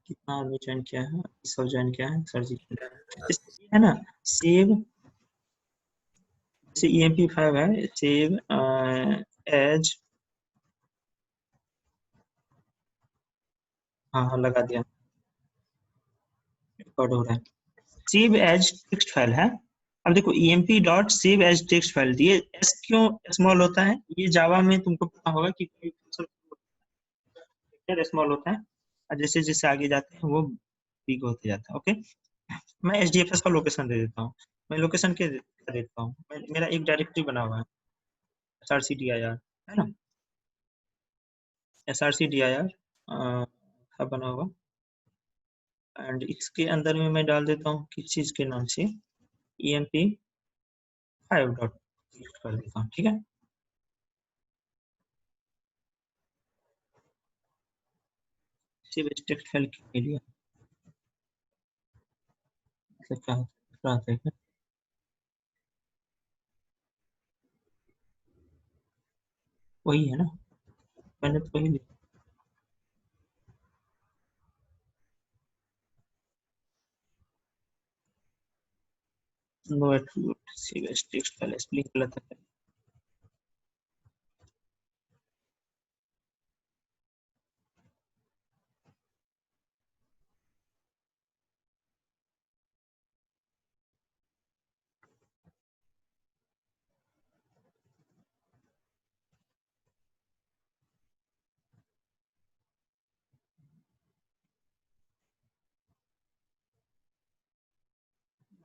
कितना आदमी ज्वाइन किया है? सब ज्वाइन किया है सर जी। इसलिए है ना, सेव, जैसे EMP5 है, सेव एज, हाँ लगा दिया, रिकॉर्ड हो रहा है। सेव एज टेक्स्ट फाइल है। अब देखो emp dot save as text file, ये एस क्यों स्मॉल होता है? ये जावा में तुमको पता होगा कि कोई फंक्शन स्मॉल होता है और जैसे जैसे आगे जाते हैं वो बिग होते जाता है। ओके, मैं HDFS का लोकेशन दे देता हूँ। मैं लोकेशन के दे देता हूँ, मेरा एक डायरेक्टरी बना हुआ है srcdir, है ना, srcdir का बना हुआ, एंड इसके अंदर में मैं डाल देता हूँ किस चीज के नाम से, emp5 डॉट कर देता हूँ। ठीक है, सिर्फ टेक्स्ट फाइल के लिए मतलब क्या होता है? वही है ना, मैंने तो वही लिखा। नो एट्रीब्यूट सिर्फ टेक्स्ट फाइल स्प्लिट गलत है।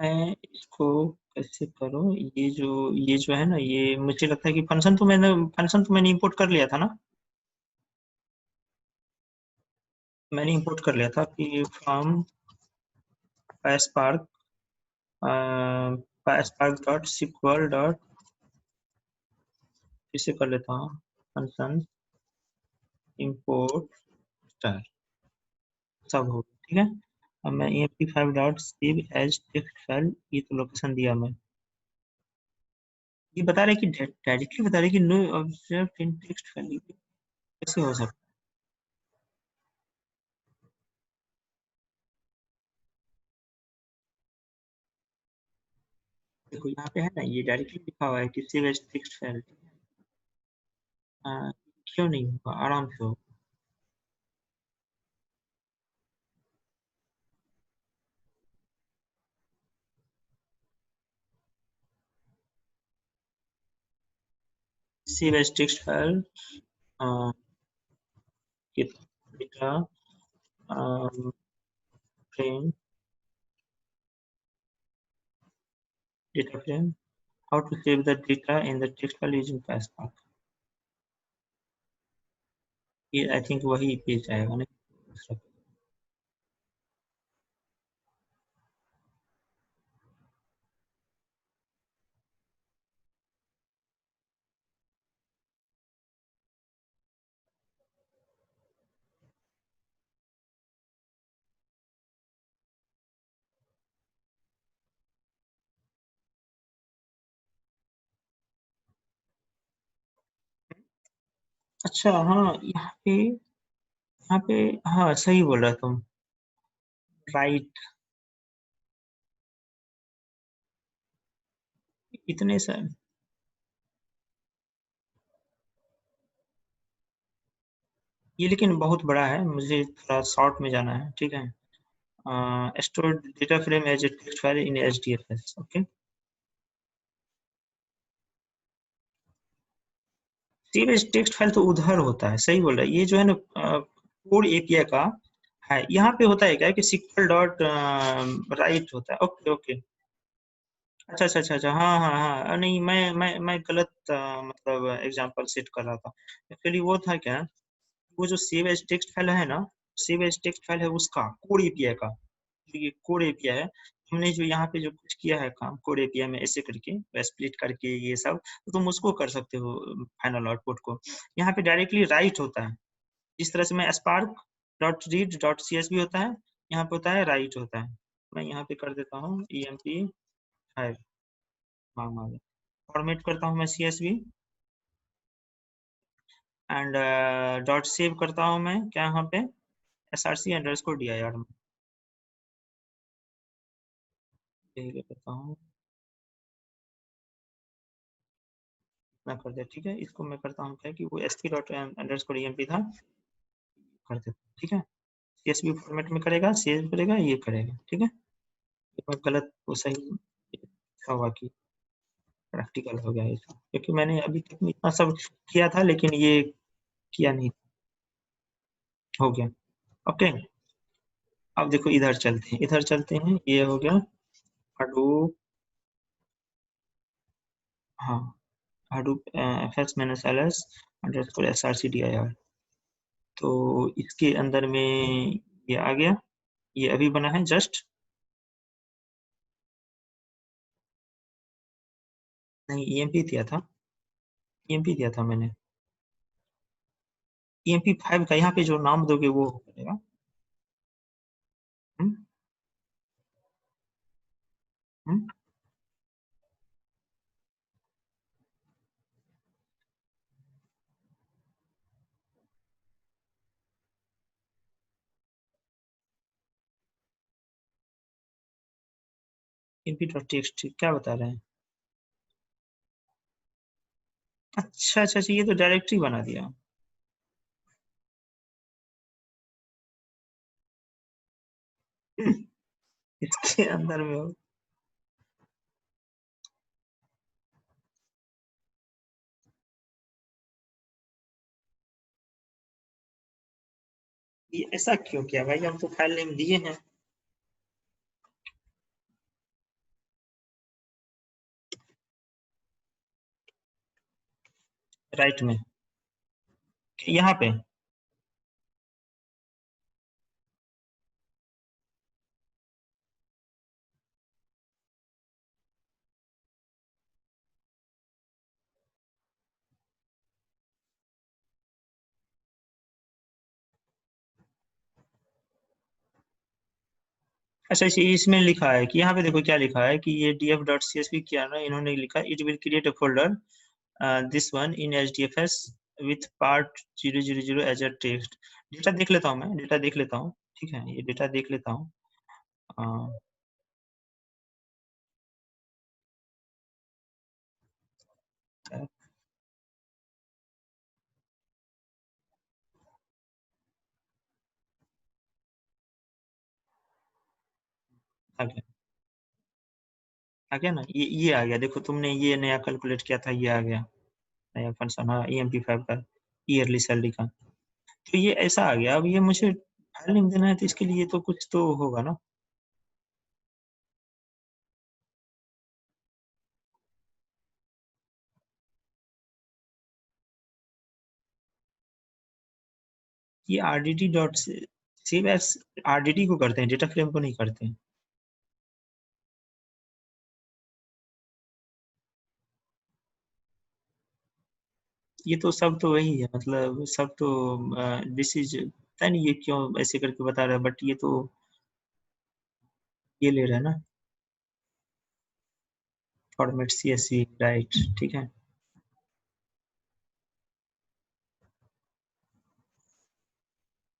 मैं इसको कैसे करूँ? ये जो है ना, ये मुझे लगता है कि फंक्शन तो मैंने इंपोर्ट कर लिया था ना, मैंने इंपोर्ट कर लिया था कि from PySpark PySpark dot SQL dot, इसे कर लेता हूँ फंक्शन इंपोर्ट स्टार, सब हो गया। ठीक है, अब मैं emp5 dot save as text file, ये तो लोकेशन दिया मैं। ये बता रहे कि डायरेक्टली बता रहे कि no object in text file, कैसे हो सकता है? देखो यहाँ पे है ना, ये डायरेक्टली लिखा हुआ है कि सेव एज टेक्स्ट फाइल। क्यों नहीं होगा? आराम से हो। Save as text file data frame, data frame, how to save the data in the text file using PySpark। ये आई थिंक वही पेज आएगा ना। अच्छा हाँ, यहाँ पे हाँ सही बोल रहा तुम, राइट। इतने से ये लेकिन बहुत बड़ा है, मुझे थोड़ा शॉर्ट में जाना है। ठीक है, store data frame as a text file in HDFS। Okay, save as text file तो उधर होता है, सही बोल रहा है। ये जो है ना कोड एपीआई का है, यहाँ पे होता है क्या कि SQL डॉट राइट होता है। ओके ओके, अच्छा अच्छा अच्छा अच्छा, हाँ हाँ हाँ, नहीं मैं गलत मतलब एग्जांपल सेट कर रहा था। एक्चुअली वो था क्या, वो जो सेव एज टेक्स्ट फाइल है ना, सेव एज टेक्स्ट फाइल है उसका कोड एपीआई का, जो ये कोड एपीआई है। हमने जो यहाँ पे जो कुछ किया है काम कोड एपीआई में, ऐसे करके स्प्लिट करके ये सब, तो तुम उसको कर सकते हो फाइनल आउटपुट को। यहाँ पे डायरेक्टली राइट होता है, जिस तरह से मैं spark dot read dot CSV होता है, यहाँ पे होता है राइट होता है। मैं यहाँ पे कर देता हूँ emp5, हाँ फॉर्मेट करता हूँ मैं CSV, एंड डॉट सेव करता हूँ मैं क्या यहाँ पे SRC अंडरस्कोर DIR में यही करता हूँ, ना कर दे। ठीक है, इसको मैं करता हूँ क्या कि वो SP._EMP था, कर देता हूँ। ठीक है, CSV फॉर्मेट में करेगा, सेव करेगा, ये करेगा। ठीक है, एक बार गलत वो सही अच्छा हुआ कि प्रैक्टिकल हो गया इसका, क्योंकि मैंने अभी तक में इतना सब किया था लेकिन ये किया नहीं, हो गया। ओके, अब देखो इधर चलते हैं, इधर चलते हैं, ये हो गया Hadoop। हाँ, Hadoop fs-ls अंडरस्कोर srcdir, तो इसके अंदर में ये आ गया, ये अभी बना है जस्ट। नहीं, EMP दिया था, EMP दिया था मैंने, EMP5 का यहाँ पे जो नाम दोगे वो करेगा। हम्म हम्म EMP.txt क्या बता रहे हैं? अच्छा अच्छा अच्छा, ये तो डायरेक्टरी बना दिया। इसके अंदर में हो, ये ऐसा क्यों किया भाई? हम तो फाइल नेम दिए हैं राइट में, यहाँ पे। अच्छा, इसमें लिखा है कि यहाँ पे देखो क्या लिखा है कि ये df.csv किया ना इन्होंने, लिखा it will create a folder this one in HDFS with part 000 as a text. Data देख लेता हूँ, मैं डेटा देख लेता हूँ। ठीक है, ये डेटा देख लेता हूँ। आ गया, आ गया ना, ये आ गया। देखो तुमने ये नया कैलकुलेट किया था, ये आ गया नया फंक्शन। हाँ, EMP5 का, ईयरली सैलरी का। तो ये ऐसा आ गया। अब ये मुझे फाइल नेम देना है, तो इसके लिए तो कुछ तो होगा ना। ये RDT dot save S RDT को करते हैं, डेटा फ्रेम को नहीं करते हैं। ये तो सब तो वही है, मतलब सब तो दिस इज, पता नहीं ये क्यों ऐसे करके बता रहा है, बट ये तो ये ले रहा है ना, फॉर्मेट CSV राइट। ठीक है,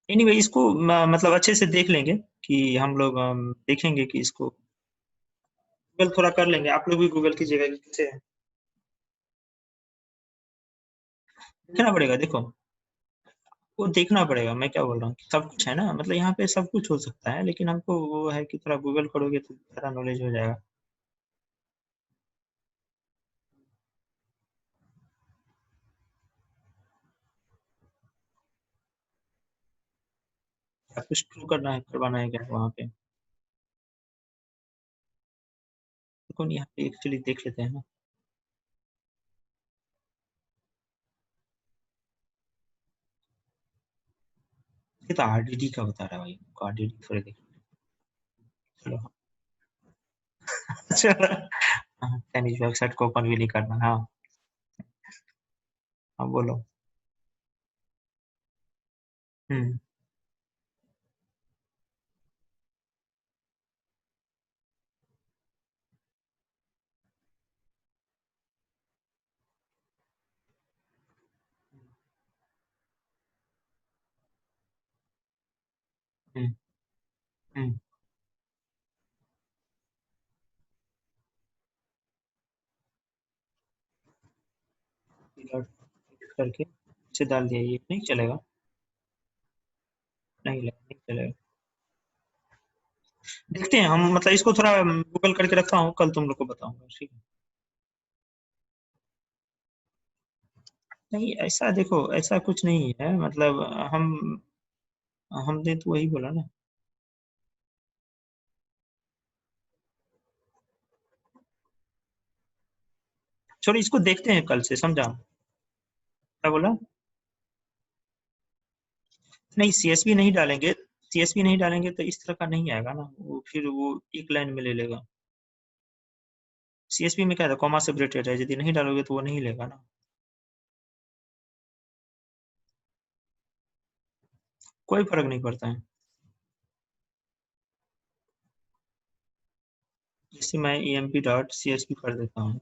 एनीवे इसको मतलब अच्छे से देख लेंगे कि हम लोग देखेंगे कि इसको गूगल थोड़ा कर लेंगे। आप लोग भी गूगल कीजिएगा कि कैसे है। देखना पड़ेगा, देखो वो देखना पड़ेगा। मैं क्या बोल रहा हूँ, सब कुछ है ना, मतलब यहाँ पे सब कुछ हो सकता है, लेकिन हमको वो है कि थोड़ा गूगल करोगे तो ज्यादा नॉलेज हो जाएगा। या कुछ ट्रू करना है, करवाना है क्या वहाँ पे? कौन, यहाँ पे एक्चुअली देख लेते हैं ना। ये तो RDD का बता रहा है भाई, RDD थोड़े देख। चलो। चलो, चाइनीज वेबसाइट को ओपन भी नहीं करना। हाँ हाँ, बोलो। हम्म हम्म। हम्म। डॉट करके इसे डाल दिया, ये नहीं चलेगा? नहीं चलेगा। देखते हैं हम, मतलब इसको थोड़ा गूगल करके रखता हूँ, कल तुम लोग को बताऊंगा, ठीक है? नहीं ऐसा देखो, ऐसा कुछ नहीं है, मतलब हम हमने तो वही बोला ना। चलो इसको देखते हैं कल से, समझा? क्या बोला? नहीं सीएसवी नहीं डालेंगे। सीएसवी नहीं डालेंगे तो इस तरह का नहीं आएगा ना, वो फिर वो एक लाइन में ले लेगा। सीएसवी में क्या था, कॉमा सेपरेटेड है, यदि नहीं डालोगे तो वो नहीं लेगा ना। कोई फर्क नहीं पड़ता है। जैसे मैं emp डॉट csv कर देता हूँ,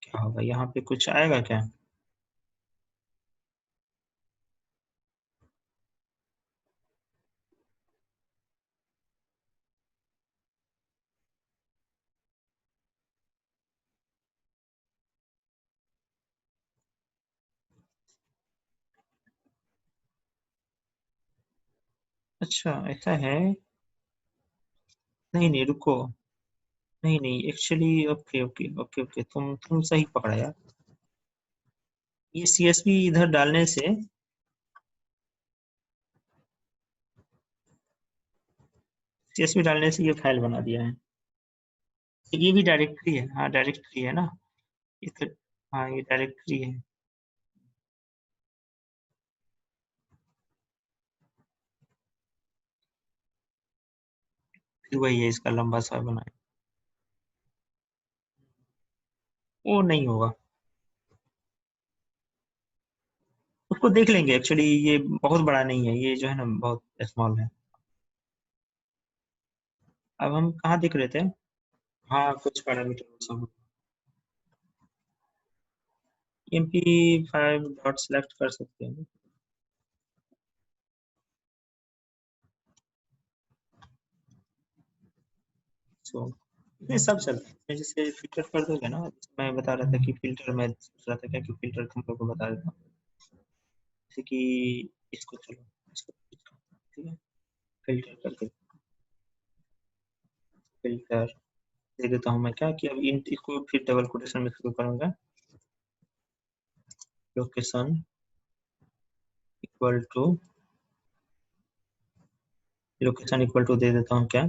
क्या होगा यहाँ पे, कुछ आएगा क्या? अच्छा ऐसा है। नहीं नहीं रुको। नहीं नहीं actually, okay okay okay okay, तुम सही पकड़ा यार। ये सीएसवी इधर डालने से, सीएसवी डालने से ये फाइल बना दिया है। ये भी डायरेक्टरी है, हाँ डायरेक्टरी है ना। इधर, हाँ ये डायरेक्टरी है। फिर वही है, इसका लंबा सा बना है। वो नहीं होगा। उसको देख लेंगे, एक्चुअली ये बहुत बड़ा नहीं है, ये जो है ना बहुत स्मॉल है। अब हम कहाँ देख रहे थे? हाँ कुछ पैरामीटर सब। MP5 डॉट सेलेक्ट कर सकते हैं। सो ये सब चलता है, जैसे फिल्टर कर दोगे ना। मैं बता रहा था कि फिल्टर, मैं सोच रहा था क्या कि फिल्टर तुम लोग को बता देता हूँ। जैसे कि इसको, चलो इसको ठीक है, फिल्टर करके, फिल्टर दे देता हूँ मैं, क्या कि अब इन इसको फिर डबल कोटेशन में शुरू करूंगा। Location equal to, location equal to दे देता हूँ क्या,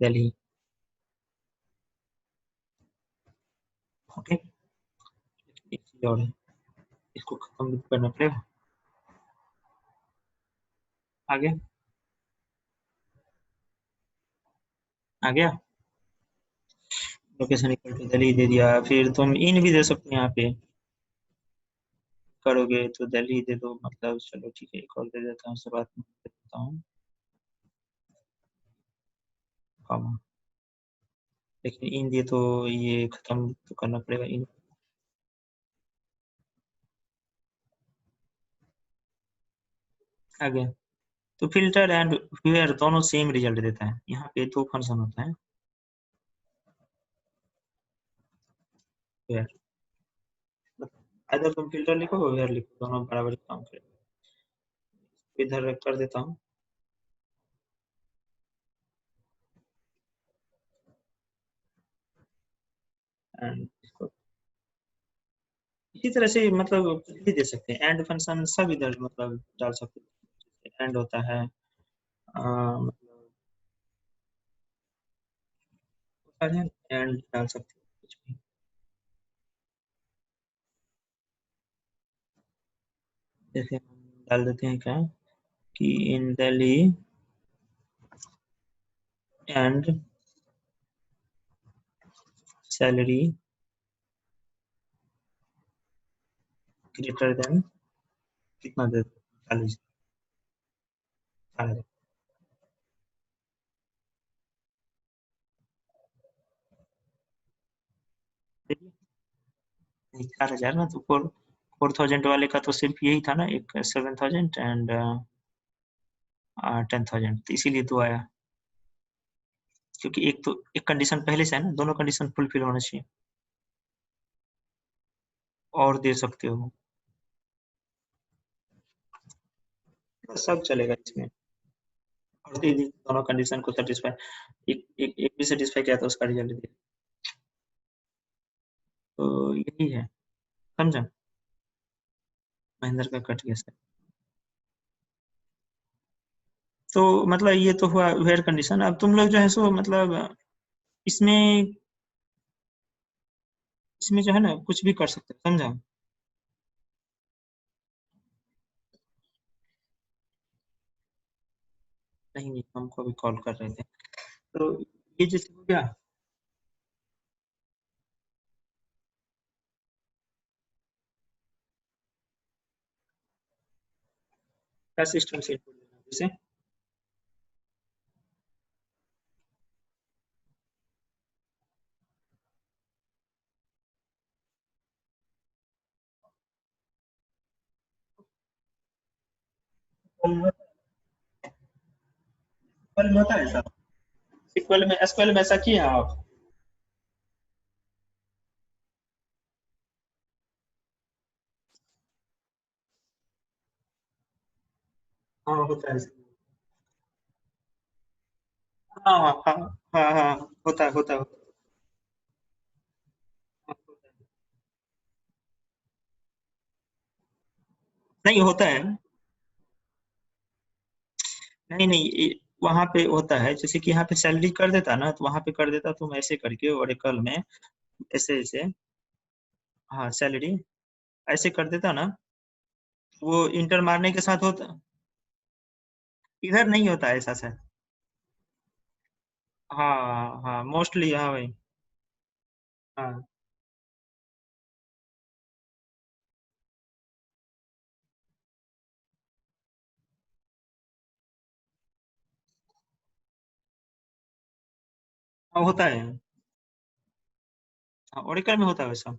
दिल्ली। ओके, एक चीज और है, इसको खत्म भी करना पड़ेगा। आगे, आ गया। लोकेशन इक्वल टू दिल्ली दे दिया, फिर तुम इन भी दे सकते हो यहाँ पे, करोगे तो दिल्ली दे दो, मतलब चलो ठीक है, एक और दे देता हूँ, शुरुआत में दे देता हूँ कॉमा। लेकिन इन दिए तो ये खत्म तो करना पड़ेगा इन। आ गया। तो फिल्टर एंड वेयर दोनों सेम रिजल्ट देता है, यहाँ पे दो फंक्शन होता है। वेयर, अगर तुम फिल्टर लिखो वेयर लिखो, दोनों बराबर काम करेगा। इधर कर देता हूँ, एंड इसको इसी तरह से, मतलब कुछ भी दे सकते हैं, एंड फंक्शन सब इधर मतलब डाल सकते हैं, एंड होता है, मतलब एंड डाल सकते हैं कुछ भी। जैसे हम डाल देते हैं क्या कि in Delhi and salary greater than, कितना दे, 40, 40। 4,000 ना, तो 4,000 वाले का तो सिर्फ यही था ना, एक 7,000 एंड 10,000, तो इसीलिए 2 आया, क्योंकि एक कंडीशन पहले से है ना, दोनों कंडीशन फुलफिल होना चाहिए, और दे सकते हो, सब चलेगा इसमें, और दे दी दोनों कंडीशन को सेटिस्फाई, एक भी सेटिस्फाई किया तो उसका रिजल्ट दिया, तो यही है, समझा? महेंद्र का कट गया सर। तो मतलब ये तो हुआ वेयर कंडीशन, अब तुम लोग जो है सो मतलब इसमें इसमें जो है ना कुछ भी कर सकते हो, समझा? नहीं नहीं, हमको अभी कॉल कर रहे थे, तो ये जैसे हो गया, क्या सिस्टम से इनपुट लेना है जैसे, SQL में होता है ऐसा, SQL में ऐसा किया आप? हाँ होता है, हाँ हाँ हाँ हाँ हाँ, होता है होता है होता है। नहीं होता है, नहीं नहीं, वहां पे होता है, जैसे कि यहाँ पे सैलरी कर देता ना, तो वहां पे कर देता तुम ऐसे करके ओरेकल में, ऐसे ऐसे, हाँ सैलरी ऐसे कर देता ना, वो इंटर मारने के साथ होता, इधर नहीं होता ऐसा सर, हाँ हाँ मोस्टली, हाँ भाई, हाँ हाँ, होता है, हाँ ओरेकल में होता है वैसा।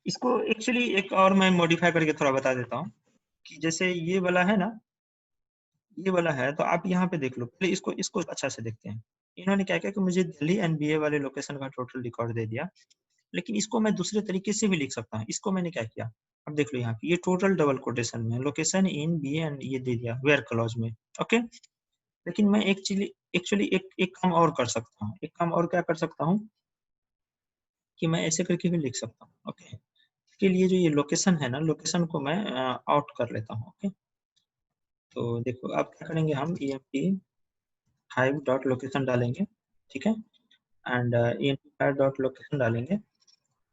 इसको एक्चुअली एक और मैं मॉडिफाई करके थोड़ा बता देता हूँ, कि जैसे ये वाला है ना, ये वाला है, तो आप यहाँ पे देख लो, पहले इसको इसको अच्छा से देखते हैं, इन्होंने क्या किया कि मुझे दिल्ली एनबीए वाले लोकेशन का टोटल रिकॉर्ड दे दिया, लेकिन इसको मैं दूसरे तरीके से भी लिख सकता हूँ, इसको मैंने क्या किया, अब देख लो यहाँ पे ये टोटल डबल कोटेशन में लोकेशन इन बी एंड ये दे दिया वेयर क्लॉज में, ओके, लेकिन मैं एक्चुअली एक्चुअली एक काम और कर सकता हूँ, एक काम और क्या कर सकता हूँ, कि मैं ऐसे करके भी लिख सकता हूँ, ओके, इसके लिए जो ये लोकेशन है ना, लोकेशन को मैं आउट कर लेता हूँ, ओके, तो देखो आप क्या करेंगे, हम E M T 5 dot location डालेंगे, ठीक है, and E M T 5 dot location डालेंगे,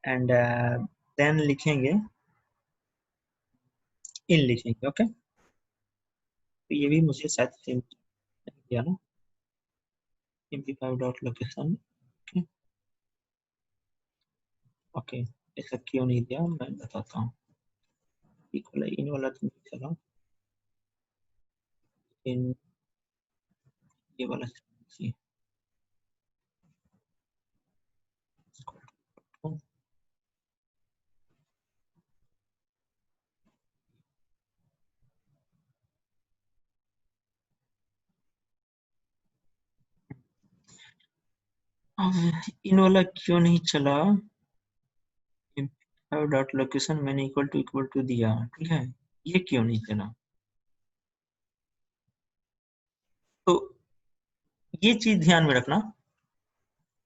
एंड देन लिखेंगे, इन लिखेंगे, ओके, तो ये भी मुझे शायद सेम किया ना, mp5 dot location, okay okay, ऐसा क्यों नहीं दिया मैं बताता हूँ, इक्वल इन वाला तो नहीं चला, इन ये वाला चाहिए, इन वाला क्यों नहीं चला, mp5 डॉट लोकेशन मैंने इक्वल टू दिया, ठीक है, ये क्यों नहीं चला, तो ये चीज ध्यान में रखना,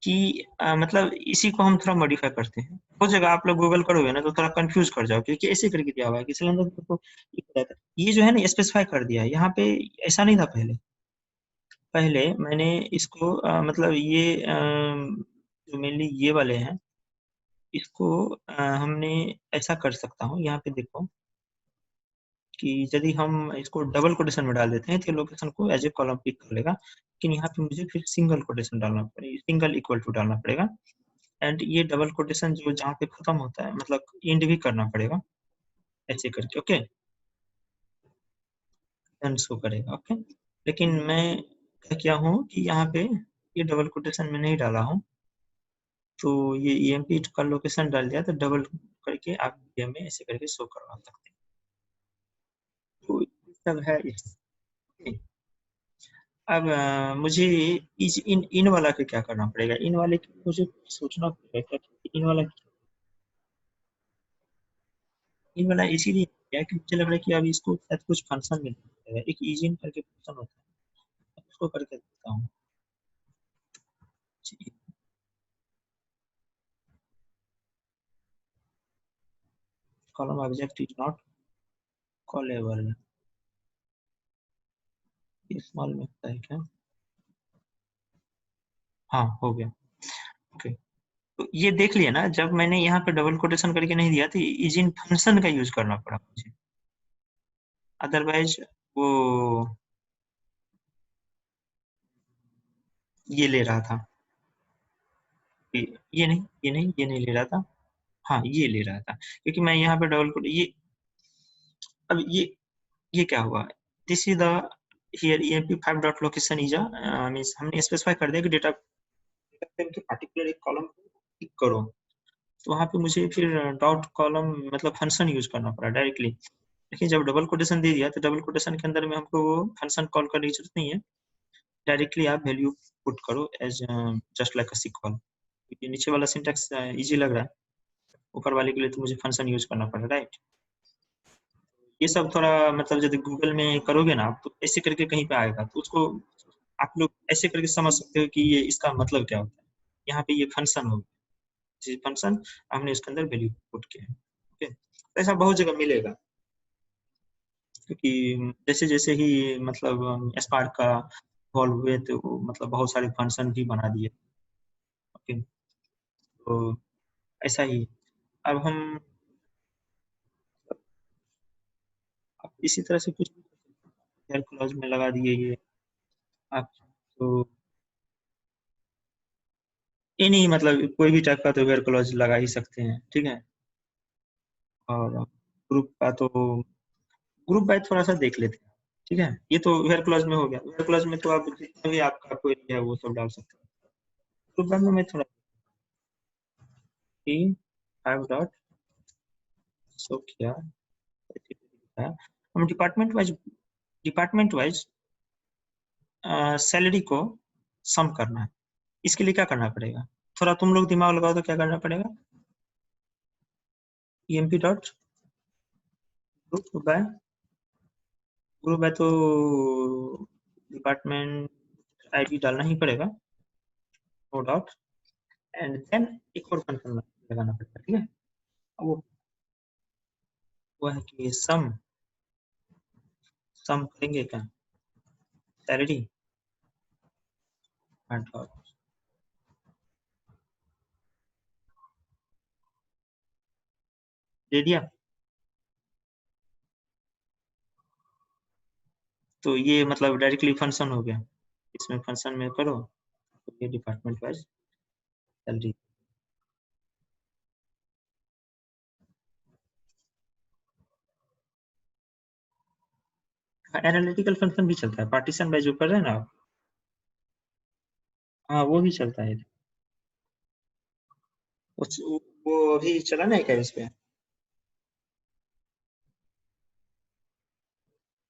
कि मतलब इसी को हम थोड़ा मॉडिफाई करते हैं, हो जाएगा, आप लोग गूगल करोगे ना तो थोड़ा कंफ्यूज कर जाओ, क्योंकि ऐसे करके दिया हुआ है कि सिलेंडर को ये बताया था। ये जो है ना स्पेसिफाई कर दिया है यहाँ पे, ऐसा नहीं था पहले, पहले मैंने इसको मतलब ये जो मेनली ये वाले हैं, इसको हमने ऐसा कर सकता हूँ, यहाँ पे देखो, कि यदि हम इसको डबल कोटेशन में डाल देते हैं तो लोकेशन को एज ए कॉलम पिक कर लेगा, लेकिन यहाँ पे मुझे फिर सिंगल कोटेशन डालना पड़ेगा, सिंगल इक्वल टू डालना पड़ेगा, एंड ये डबल कोटेशन जो जहाँ पे खत्म होता है मतलब एंड भी करना पड़ेगा, ऐसे करके, ओके, डन शो करेगा। ओके, लेकिन मैं क्या किया हूँ कि यहाँ पे ये डबल कोटेशन में नहीं डाला हूँ, तो ये EMP का लोकेशन डाल दिया, तो डबल करके आप VM में ऐसे करके शो करवा सकते हैं। तो ये सब है ये। अब मुझे इन वाला का क्या करना पड़ेगा? इन वाले की मुझे सोचना पड़ेगा कि इन वाला इन वाला इसीलिए क्या कि मुझे लग रहा है कि अब इसको शायद कुछ फंक्शन में देगा। एक इजिन करके फंक्शन होता है, उसको करके देखता हूँ। Column object is not callable, small में होता है क्या? हाँ, हो गया। ओके, तो ये देख लिया ना, जब मैंने यहाँ पे डबल कोटेशन करके नहीं दिया तो इजिन फंक्शन का यूज करना पड़ा मुझे, अदरवाइज वो ये ले रहा था। ये नहीं ले रहा था। हाँ, ये ले रहा था, क्योंकि मैं यहाँ पे डबल कोट ये अब ये क्या हुआ? This is the here emp5 dot location is means हमने स्पेसिफाई कर दिया कि डेटा फ्रेम के पार्टिकुलर एक कॉलम को पिक करो, तो वहां पे मुझे फिर डॉट कॉलम मतलब फंक्शन यूज करना पड़ा डायरेक्टली। देखिए, जब डबल कोटेशन दे दिया तो डबल कोटेशन के अंदर में हमको वो फंक्शन कॉल करने की जरूरत नहीं है, डायरेक्टली आप वैल्यू पुट करो as just like a SQL. क्योंकि नीचे वाला सिंटैक्स इजी लग रहा है, ऊपर वाले के लिए तो मुझे फंक्शन यूज करना पड़ा, राइट? ये सब थोड़ा मतलब यदि गूगल में करोगे ना आप, तो ऐसे करके कहीं पे आएगा, तो उसको आप लोग ऐसे करके समझ सकते हो कि ये इसका मतलब क्या होता है। यहाँ पे ये फंक्शन हो, फंक्शन हमने इसके अंदर वैल्यू पुट किया है। ओके, तो ऐसा बहुत जगह मिलेगा, क्योंकि जैसे जैसे ही मतलब स्पार्क का इवॉल्व हुए तो मतलब बहुत सारे फंक्शन भी बना दिए। ओके, तो ऐसा ही अब हम अब इसी तरह से कुछ क्लॉज में लगा दिए ये आप, तो ये नहीं मतलब कोई भी टाइप का तो वेयर क्लॉज लगा ही सकते हैं, ठीक है। और ग्रुप का तो ग्रुप बाय थोड़ा सा देख लेते हैं, ठीक है। ये तो वेयर क्लॉज में हो गया, वेयर क्लॉज में तो आप जितना भी आपका कोई है वो सब डाल सकते हैं। ग्रुप बाय में मैं थोड़ा 5 डॉट शो किया, हम डिपार्टमेंट वाइज सैलरी को सम करना है। इसके लिए क्या करना पड़ेगा? थोड़ा तुम लोग दिमाग लगाओ तो क्या करना पड़ेगा? emp डॉट ग्रुप बाय तो डिपार्टमेंट आईडी डालना ही पड़ेगा, नो डाउट। एंड देन एक और फंक्शन लगाना पड़ेगा, ठीक है। वो है कि सम करेंगे क्या सैलरी डॉट दे दिया, तो ये मतलब डायरेक्टली फंक्शन हो गया। इसमें फंक्शन में करो तो ये department wise salary. Analytical function भी चलता है, पार्टीशन बाय जो कर रहे हैं ना आप, हाँ वो भी चलता है। उस वो अभी चला नहीं क्या इस पे?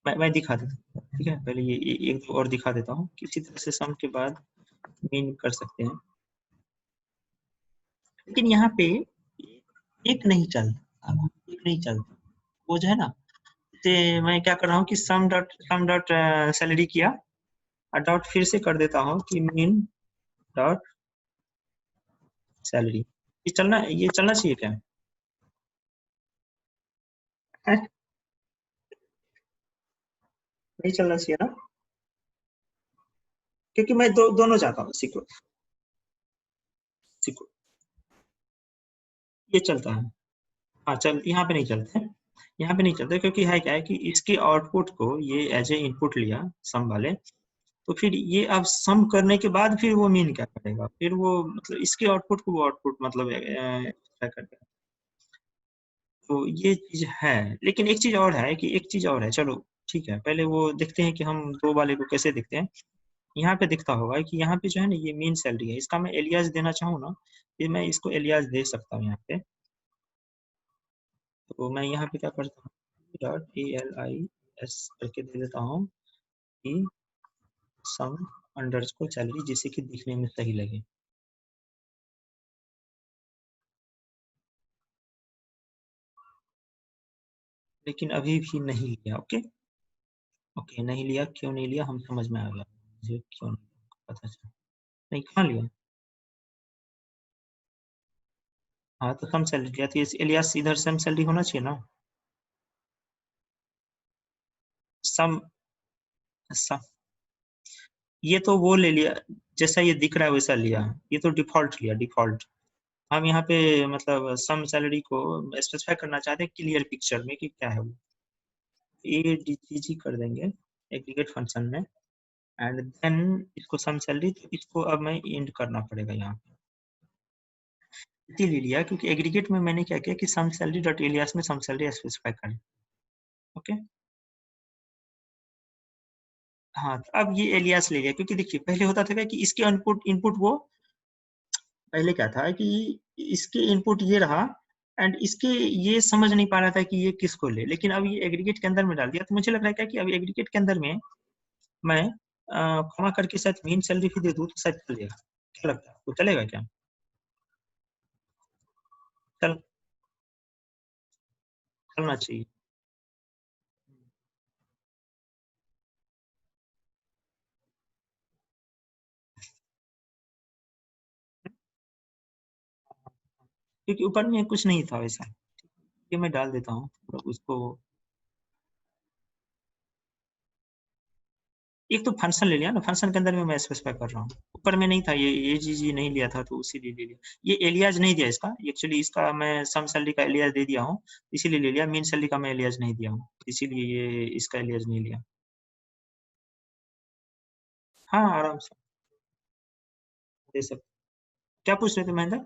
मैं दिखा देता हूँ, ठीक है। पहले एक दो और दिखा देता हूँ, किसी तरह से सम के बाद मीन कर सकते हैं, लेकिन यहाँ पे एक नहीं चलता। वो जो है ना, जैसे मैं क्या कर रहा हूँ कि सम डॉट सैलरी किया, और डॉट फिर से कर देता हूँ कि मीन डॉट सैलरी। ये चलना चाहिए क्या? नहीं चलना चाहिए ना, क्योंकि मैं दोनों चाहता हूँ, सीखो सीखो, ये चलता है। हाँ चल, यहाँ पे नहीं चलते, यहाँ पे नहीं चलते, क्योंकि है क्या है कि इसके आउटपुट को ये एज ए इनपुट लिया सम वाले, तो फिर ये अब सम करने के बाद फिर वो मीन क्या करेगा, फिर वो मतलब इसके आउटपुट को वो आउटपुट मतलब क्या करेगा। तो ये चीज है, लेकिन एक चीज और है कि एक चीज और है, चलो ठीक है, पहले वो देखते हैं कि हम दो वाले को कैसे देखते हैं। यहाँ पे दिखता होगा कि यहाँ पे जो है ना ये मेन सैलरी है, इसका मैं एलियास देना चाहूँ ना, ये मैं इसको एलियास दे सकता हूँ यहाँ पे। तो मैं यहाँ पे क्या करता हूँ, डॉट ALIS करके दे देता हूँ कि सम अंडरस्कोर सैलरी, जिससे कि दिखने में सही लगे। लेकिन अभी भी नहीं लिया। ओके ओके, नहीं लिया, क्यों नहीं लिया हम समझ में आ गया मुझे, क्यों नहीं पता चला। नहीं, कहाँ लिया? हाँ तो सम सैलरी लिया, तो एलियास इधर सम सैलरी होना चाहिए ना। सम सम ये तो वो ले लिया, जैसा ये दिख रहा है वैसा लिया, ये तो डिफॉल्ट लिया, डिफॉल्ट। हम यहाँ पे मतलब सम सैलरी को स्पेसिफाई करना चाहते हैं क्लियर पिक्चर में कि क्या है वो, ADGG कर देंगे एग्रीगेट फंक्शन में, एंड देन इसको सम सैलरी, तो इसको अब मैं एंड करना पड़ेगा यहाँ पे, इसीलिए लिया क्योंकि एग्रीगेट में मैंने क्या किया कि सम सैलरी डॉट एलियास में सम सैलरी स्पेसिफाई करें। ओके, हाँ तो अब ये एलियास ले लिया, क्योंकि देखिए पहले होता था क्या कि इसके इनपुट इनपुट वो, पहले क्या था कि इसके इनपुट ये रहा, एंड इसके ये समझ नहीं पा रहा था कि ये किसको ले, लेकिन अब ये एग्रीगेट के अंदर में डाल दिया, तो मुझे लग रहा है क्या कि अब एग्रीगेट के अंदर में मैं कमा करके शायद मेन सैलरी भी दे दूँ तो शायद चलेगा। क्या लगता है आपको, चलेगा क्या? चल चलना चाहिए। क्योंकि ऊपर में कुछ नहीं था वैसा, ये मैं डाल देता हूँ उसको। एक तो फंक्शन ले लिया ना, फंक्शन के अंदर में मैं स्पेसिफाई कर रहा हूँ, ऊपर में नहीं था, ये चीज ये नहीं लिया था तो उसीलिए ले लिया। ये एलियाज नहीं दिया इसका, एक्चुअली इसका मैं सम सैलरी का एलियाज दे दिया हूँ, इसीलिए ले लिया, मेन सैलरी का मैं एलियाज नहीं दिया हूँ, इसीलिए ये इसका एलियाज नहीं लिया। हाँ आराम से दे सकते। क्या पूछ रहे थे महेंद्र?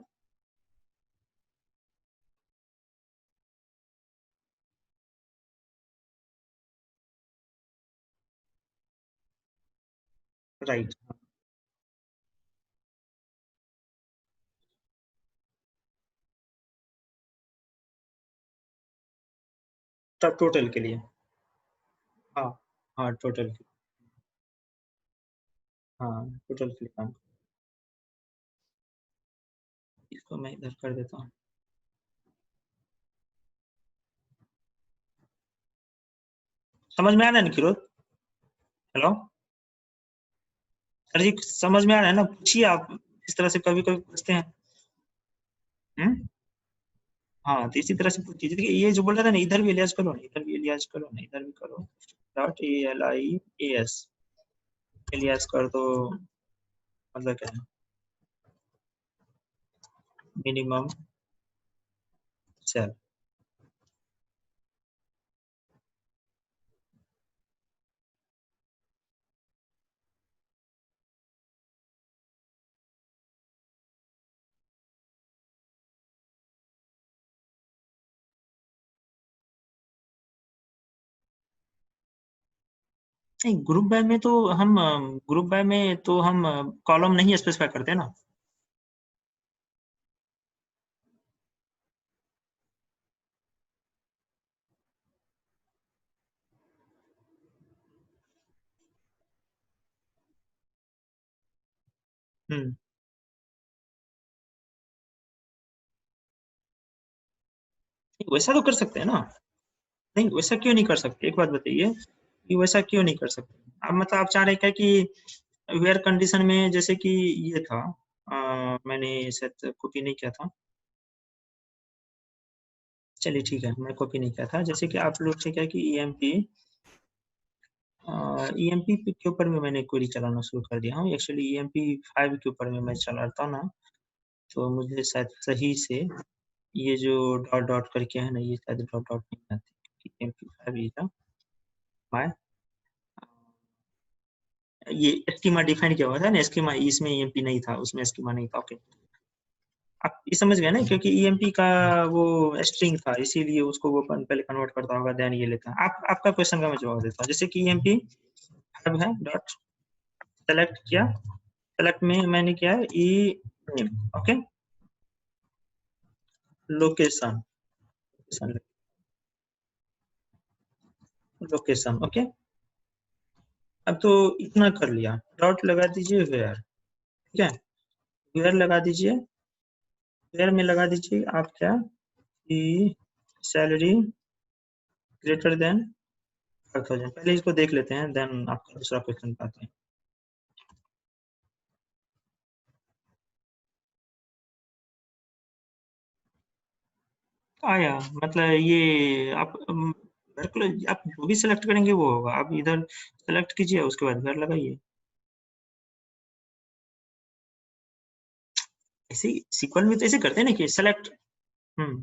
राइट, तब टोटल के लिए। हाँ हाँ टोटल के, हाँ टोटल के लिए काम। इसको मैं इधर कर देता हूँ। समझ में आ रहा है ना किरोत? हेलो सर जी, समझ में आ रहा है ना? पूछिए आप, इस तरह से कभी कभी पूछते हैं। हम्म, हाँ तो इसी तरह से पूछिए, देखिए ये जो बोल रहा था ना, इधर भी इलियास करो ना, इधर भी इलियास करो ना, इधर भी करो, डॉट ALIAS इलियास कर दो, मतलब क्या है, मिनिमम सेल। नहीं, ग्रुप बाय में तो हम ग्रुप बाय में तो हम कॉलम नहीं स्पेसिफाई करते ना। हम्म, वैसा तो कर सकते हैं ना। नहीं वैसा क्यों नहीं कर सकते, एक बात बताइए कि वैसा क्यों नहीं कर सकते आप, मतलब आप चाह रहे हैं क्या कि वेयर कंडीशन में, जैसे कि ये था, मैंने शायद कॉपी नहीं किया था, चलिए ठीक है मैं कॉपी नहीं किया था, जैसे कि आप लोग से क्या कि EMP के ऊपर में मैंने क्वेरी चलाना शुरू कर दिया हूँ, एक्चुअली EMP 5 के ऊपर में मैं चलाता ना, तो मुझे शायद सही से ये जो डॉट डॉट करके है ना, ये शायद डॉट डॉट नहीं आती, EMP 5 ये था my, ये स्कीमा डिफाइन किया हुआ था ना, स्कीमा इसमें EMP नहीं था, उसमें स्कीमा नहीं था। ओके आप ये समझ गए ना, क्योंकि ईएमपी का वो स्ट्रिंग था, इसीलिए उसको वो पहले कन्वर्ट करता होगा, देन ये लेता है। आपका क्वेश्चन का मैं जवाब देता हूँ। जैसे कि ईएमपी फाइव है, डॉट सेलेक्ट किया, सेलेक्ट में मैंने किया है E name, okay, location, location, okay. अब तो इतना कर लिया, डॉट लगा दीजिए वेयर, ठीक है, वेयर लगा दीजिए, वेयर में लगा दीजिए आप क्या, कि सैलरी ग्रेटर देन 5,000। पहले इसको देख लेते हैं, देन आपका दूसरा क्वेश्चन पाते हैं। आया, मतलब ये आप बिल्कुल आप जो भी सिलेक्ट करेंगे वो होगा। आप इधर सेलेक्ट कीजिए, उसके बाद घर लगाइए। ऐसे सीक्वल में तो ऐसे करते हैं ना कि सेलेक्ट। हम्म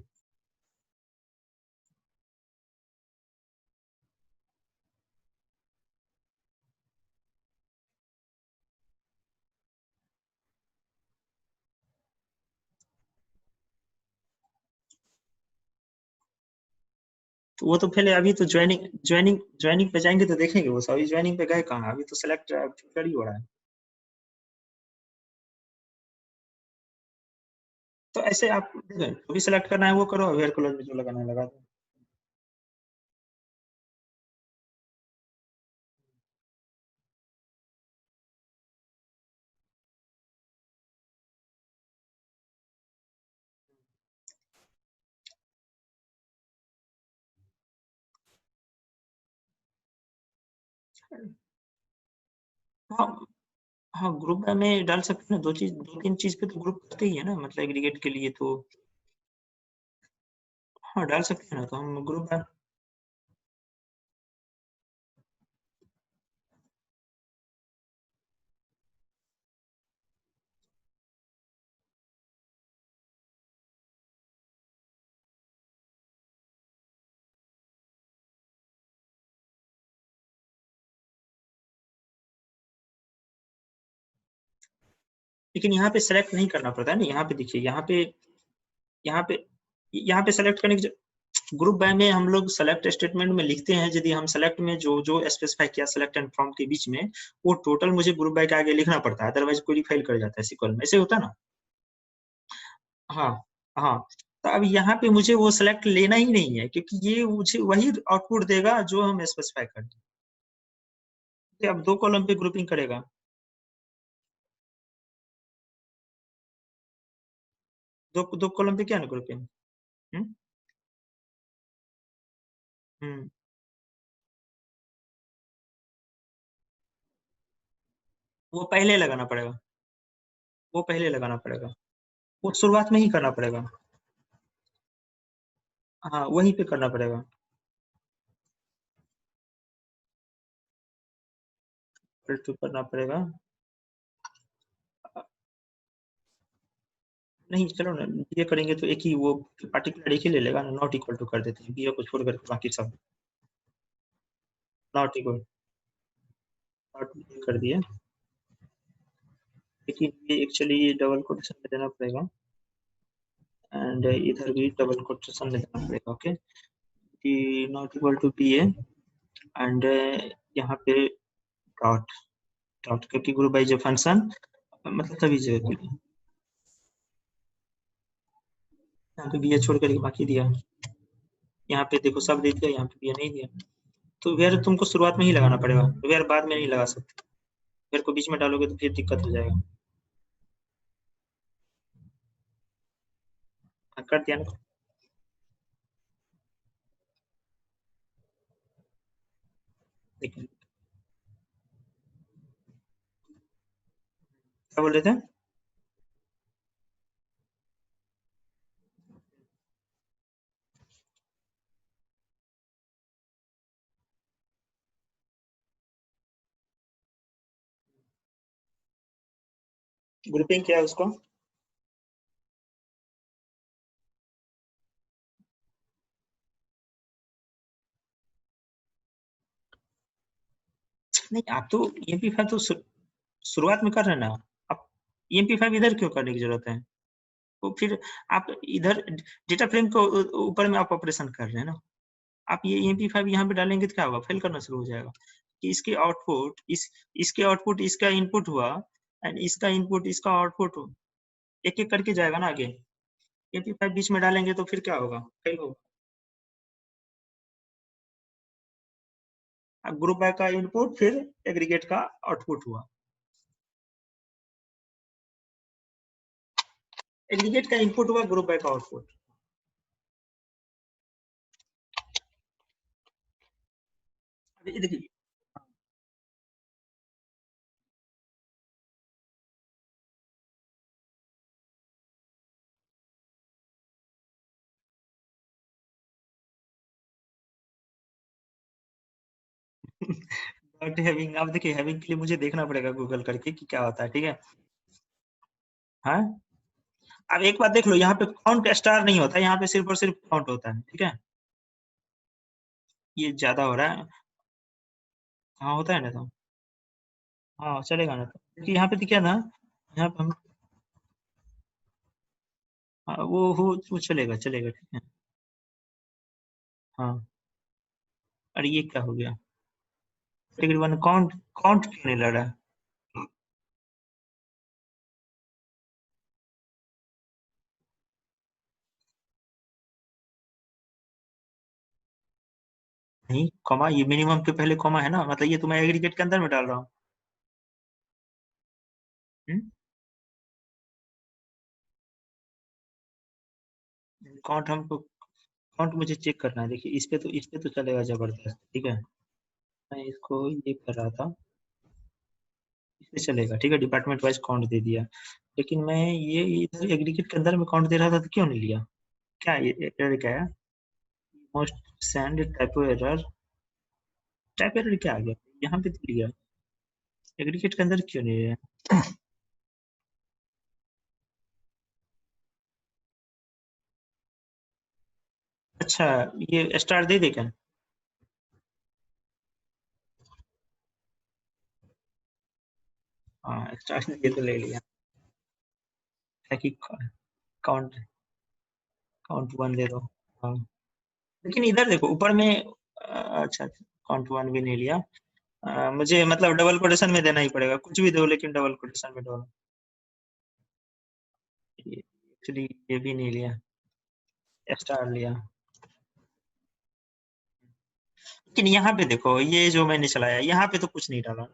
तो वो तो पहले, अभी तो ज्वाइनिंग पे जाएंगे तो देखेंगे वो सब। अभी ज्वाइनिंग पे गए कहाँ, अभी तो सेलेक्ट ही हो रहा है। तो ऐसे आप जो भी सिलेक्ट करना है वो करो, हेयर कलर में जो लगाना है लगा दो। हाँ हाँ, ग्रुप में डाल सकते हैं ना, दो तीन चीज पे तो ग्रुप करते ही है ना, मतलब एग्रीगेट के लिए तो। हाँ डाल सकते हैं ना, तो हम ग्रुप। लेकिन यहाँ पे सेलेक्ट नहीं करना पड़ता है ना, यहाँ पे देखिए, यहाँ पे यहाँ पे सेलेक्ट करने की, ग्रुप बाय में हम लोग सेलेक्ट स्टेटमेंट में लिखते हैं, यदि हम सेलेक्ट में जो जो स्पेसिफाई किया सेलेक्ट एंड फ्रॉम के बीच में, वो टोटल मुझे ग्रुप बाय के आगे लिखना पड़ता है, अदरवाइज कोई फाइल कर जाता है सिक्वल में, ऐसे होता है ना। हाँ हाँ। तो अब यहाँ पे मुझे वो सेलेक्ट लेना ही नहीं है, क्योंकि ये मुझे वही आउटपुट देगा जो हम स्पेसिफाई कर दें। अब दो कॉलम पे ग्रुपिंग करेगा। दो कॉलम पे क्या ना ग्रुपिंग। हम्म हम्म वो पहले लगाना पड़ेगा, वो पहले लगाना पड़ेगा, वो शुरुआत में ही करना पड़ेगा। हाँ वहीं पे करना पड़ेगा। फिर करना पड़ेगा। नहीं चलो ना, ये करेंगे तो एक ही वो पार्टिकुलर एक ही ले लेगा ना, नॉट इक्वल टू कर देते हैं, बीए को छोड़ करके बाकी सब नॉट इक्वल, नॉट कर दिए। लेकिन ये एक्चुअली डबल कोटेशन में देना पड़ेगा, एंड इधर भी डबल कोटेशन में देना पड़ेगा, ओके, कि not equal to BA, and यहाँ पे डॉट, डॉट क्योंकि ग्रुप बाय जो फंक्शन, मतलब सभी जगह के लिए। यहाँ पे बीए छोड़ करके बाकी दिया, यहाँ पे देखो सब दे दिया, यहाँ पे बीए नहीं दिया। तो वेयर तुमको शुरुआत में ही लगाना पड़ेगा, वेयर बाद में नहीं लगा सकते, वेयर को बीच में डालोगे तो फिर दिक्कत हो जाएगा। हाँ, कर दिया ना। देखिए क्या बोल रहे थे। ग्रुपिंग क्या है उसको। नहीं आप तो ईएमपी फाइव तो शुरुआत में कर रहे हैं ना। आप ईएमपी फाइव इधर क्यों करने की जरूरत है। तो फिर आप इधर डेटा फ्रेम के ऊपर में आप ऑपरेशन कर रहे हैं ना, आप ये EMP5 यहाँ पे डालेंगे तो क्या होगा, फेल करना शुरू हो जाएगा कि इसके आउटपुट इसके आउटपुट इसका इनपुट हुआ एंड इसका इनपुट इसका आउटपुट एक एक करके जाएगा ना आगे। EMP5 बीच में डालेंगे तो फिर क्या होगा, फेल होगा। ग्रुप बाय का इनपुट फिर एग्रीगेट का आउटपुट हुआ, एग्रीगेट का इनपुट हुआ ग्रुप बाय का आउटपुट। देखिए नॉट हैविंग, अब देखिए हैविंग के लिए मुझे देखना पड़ेगा गूगल करके कि क्या होता है, ठीक है। हाँ, अब एक बात देख लो, यहाँ पे काउंट स्टार नहीं होता, यहाँ पे सिर्फ और सिर्फ काउंट होता है, ठीक है। ये ज्यादा हो रहा है। हाँ होता है ना, तो हाँ चलेगा ना, तो क्योंकि यहाँ पे दिखा ना, यहाँ पे हम हाँ, वो चलेगा चलेगा, ठीक है। हाँ, अरे ये क्या हो गया, तकरीबन काउंट काउंट क्यों नहीं लग रहा है। नहीं कॉमा, ये मिनिमम के पहले कॉमा है ना, मतलब ये तो मैं एग्रीगेट के अंदर में डाल रहा हूँ। काउंट हमको, काउंट मुझे चेक करना है, देखिए इस पे तो चलेगा जबरदस्त, ठीक है। मैं इसको ये कर रहा था, इस पे चलेगा, ठीक है, डिपार्टमेंट वाइज काउंट दे दिया। लेकिन मैं ये इधर एग्रीगेट के अंदर में काउंट दे रहा था तो क्यों नहीं लिया, क्या ये एरर क्या है, मोस्ट सेंड टाइप एरर क्या आ गया, यहाँ पे तो लिया, एग्रीगेट के अंदर क्यों नहीं लिया। अच्छा, ये स्टार दे दे क्या। हाँ स्टार ये तो ले लिया, ताकि काउंट काउंट वन दे दो। हाँ, लेकिन इधर देखो ऊपर में अच्छा काउंट वन भी नहीं लिया। मुझे मतलब डबल कोटेशन में देना ही पड़ेगा, कुछ भी दो लेकिन डबल कोटेशन में दो। एक्चुअली ये भी नहीं लिया, स्टार लिया। लेकिन यहाँ पे देखो, ये जो मैंने चलाया यहाँ पे तो कुछ नहीं डाला।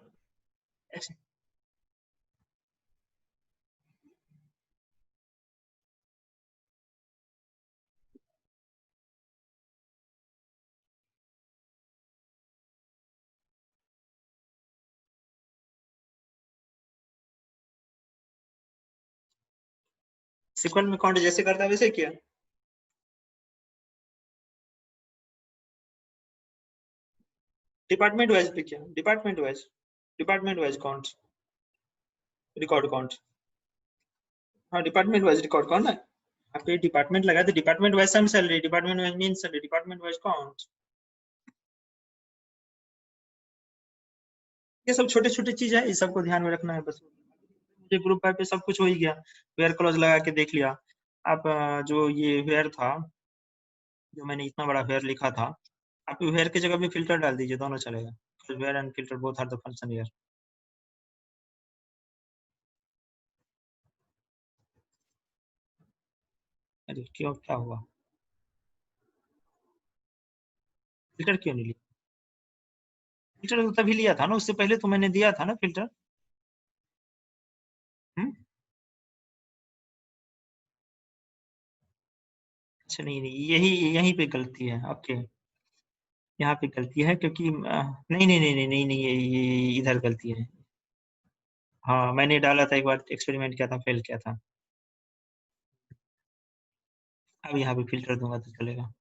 सीक्वेंस में काउंट जैसे करता है वैसे किया। डिपार्टमेंट वाइज पे किया, department wise count, record count. हाँ डिपार्टमेंट वाइज रिकॉर्ड काउंट है। आप ये डिपार्टमेंट लगा तो department wise sum salary, department wise mean salary, department wise count. ये सब छोटे छोटे चीज है, इस सबको ध्यान में रखना है बस। मुझे ग्रुप बाय पे सब कुछ हो ही गया, वेयर क्लॉज लगा के देख लिया। आप जो ये वेयर था, जो मैंने इतना बड़ा वेयर लिखा था, आप वेयर की जगह भी फिल्टर डाल दीजिए, दोनों चलेगा, where and filter both are the function here. अरे क्यों, क्या हुआ, फिल्टर क्यों नहीं लिया, फिल्टर तो तभी लिया था ना, उससे पहले तो मैंने दिया था ना फिल्टर। हम्म, अच्छा नहीं नहीं, यही यहीं पे गलती है, ओके। यहाँ पे गलती है क्योंकि नहीं नहीं नहीं नहीं नहीं नहीं, ये इधर गलती है। हाँ मैंने डाला था एक बार, एक्सपेरिमेंट किया था, फेल किया था। अब यहाँ पे फिल्टर दूंगा तो चलेगा।